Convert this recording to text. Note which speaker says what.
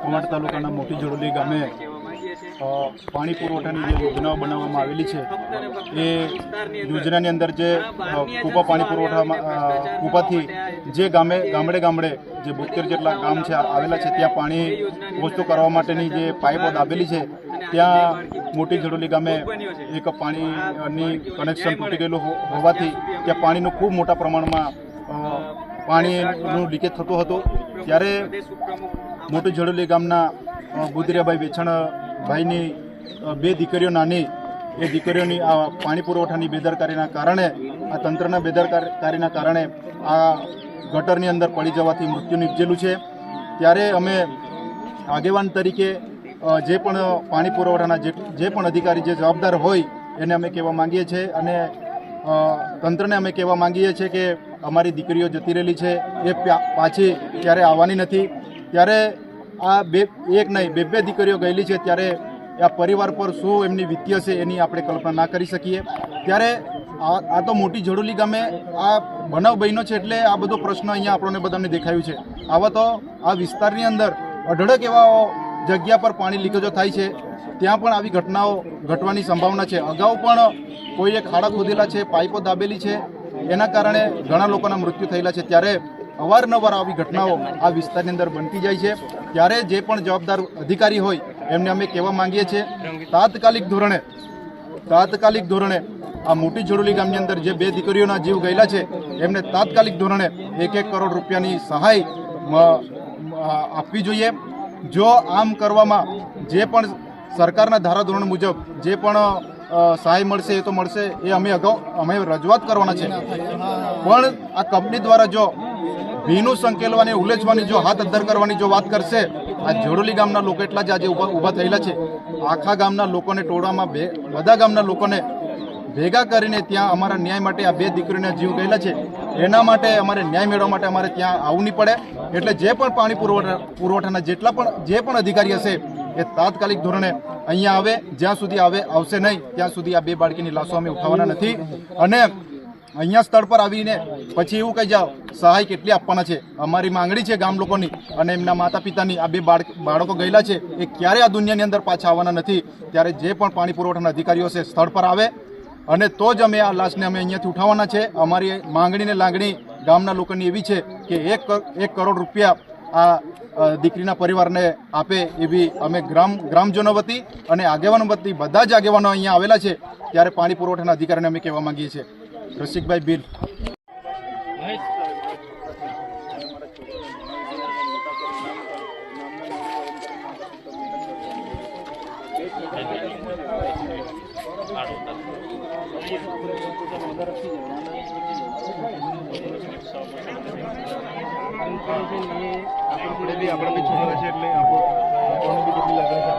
Speaker 1: કવાંટ તાલુકાના મોટી જોડોલી ગામે પાણી પુરવઠાની જે યોજનાઓ બનાવવામાં આવેલી છે એ યોજનાની અંદર જે કૂપા પાણી પુરવઠામાં કૂપાથી જે ગામડે જે 72 જેટલા ગામ છે આવેલા છે ત્યાં પાણી પહોંચતું કરવા માટેની જે પાઇપો દાબેલી છે ત્યાં મોટી જોડોલી ગામે એક પાણીની કનેક્શન તૂટી ગયેલું હોવાથી ત્યાં પાણીનું ખૂબ મોટા પ્રમાણમાં પાણીનું લીકેજ થતું હતું। ત્યારે મોટી જોડોલી ગામના ગુદરિયાભાઈ વેછણભાઈની 2 દીકરીઓ નાની એ દીકરીઓની આ પાણી પુરવઠાની બેદરકારીના કારણે આ તંત્રના બેદરકારીના કારણે આ ગટરની અંદર પડી જવાથી મૃત્યુ નિપજેલું છે। ત્યારે અમે આગેવાન તરીકે જે પણ પાણી પુરવઠાના જે પણ અધિકારી જે જવાબદાર હોય એને અમે કહેવા માંગીએ છીએ અને તંત્રને અમે કહેવા માંગીએ છીએ કે અમારી દીકરીઓ જતી રહેલી છે એ પાછી ક્યારે આવવાની નથી। ત્યારે આ એક નહીં બે દીકરીઓ ગયેલી છે ત્યારે આ પરિવાર પર શું એમની વીતી હશે એની આપણે કલ્પના ના કરી શકીએ। ત્યારે આ તો મોટી જોડોલી ગામે આ બનાવ બન્યો છે એટલે આ બધો પ્રશ્ન અહીંયા આપણને બધાને દેખાયું છે। આવા તો આ વિસ્તારની અંદર અઢળક એવા જગ્યા પર પાણી લીકેજો થાય છે ત્યાં પણ આવી ઘટનાઓ ઘટવાની સંભાવના છે। અગાઉ પણ કોઈએ ખાડા ખોદેલા છે, પાઇપો દાબેલી છે, એના કારણે ઘણા લોકોના મૃત્યુ થયેલા છે। ત્યારે અવારનવાર આવી ઘટનાઓ આ વિસ્તારની અંદર બનતી જાય છે। ત્યારે જે પણ જવાબદાર અધિકારી હોય એમને અમે કહેવા માંગીએ છીએ તાત્કાલિક ધોરણે આ મોટી જોડોલી ગામની અંદર જે 2 દીકરીઓના જીવ ગયેલા છે એમને તાત્કાલિક ધોરણે 1 કરોડ રૂપિયાની સહાય આપવી જોઈએ। જો આમ કરવામાં જે પણ સરકારના ધારાધોરણ મુજબ જે પણ સહાય મળશે એ તો મળશે, એ અમે રજૂઆત કરવાના છે। પણ આ કંપની દ્વારા જો ભીનું સંકેલવાની ઉલેચવાની જો હાથ અદ્ધર કરવાની જો વાત કરશે, આ જોડોલી ગામના લોકો એટલા જ આજે ઊભા થયેલા છે। આખા ગામના લોકોને ટોળામાં બધા ગામના લોકોને ભેગા કરીને ત્યાં અમારા ન્યાય માટે આ 2 દીકરીઓના જીવ ગયેલા છે એના માટે અમારે ન્યાય મેળવવા માટે અમારે ત્યાં આવવું નહીં પડે। એટલે જે પણ પાણી પુરવઠાના જે પણ અધિકારી હશે એ તાત્કાલિક ધોરણે અહીંયા આવે, જ્યાં સુધી આવશે નહીં ત્યાં સુધી આ 2 બાળકીની લાશો અમે ઉઠાવવાના નથી। અને અહીંયા સ્થળ પર આવીને પછી એવું કહી જાઓ સહાય કેટલી આપવાના છે। અમારી માંગણી છે ગામ લોકોની અને એમના માતા પિતાની, આ 2 બાળકો ગયેલા છે એ ક્યારે આ દુનિયાની અંદર પાછા આવવાના નથી। ત્યારે જે પણ પાણી પુરવઠાના અધિકારીઓ છે સ્થળ પર આવે અને તો જ અમે આ લાશને અમે અહીંયાથી ઉઠાવવાના છે। અમારી માંગણી ને લાગણી ગામના લોકોની એવી છે કે 1 કરોડ રૂપિયા આ દીકરીના પરિવારને આપે એવી અમે ગ્રામજનો વતી અને આગેવાનો વતી બધા જ આગેવાનો અહીંયા આવેલા છે। ત્યારે પાણી પુરવઠાના અધિકારીને અમે કહેવા માંગીએ છીએ। રસિકભાઈ બિલ આપણે બી છોકરા છે એટલે આપણને બી કેટલી લાગે છે।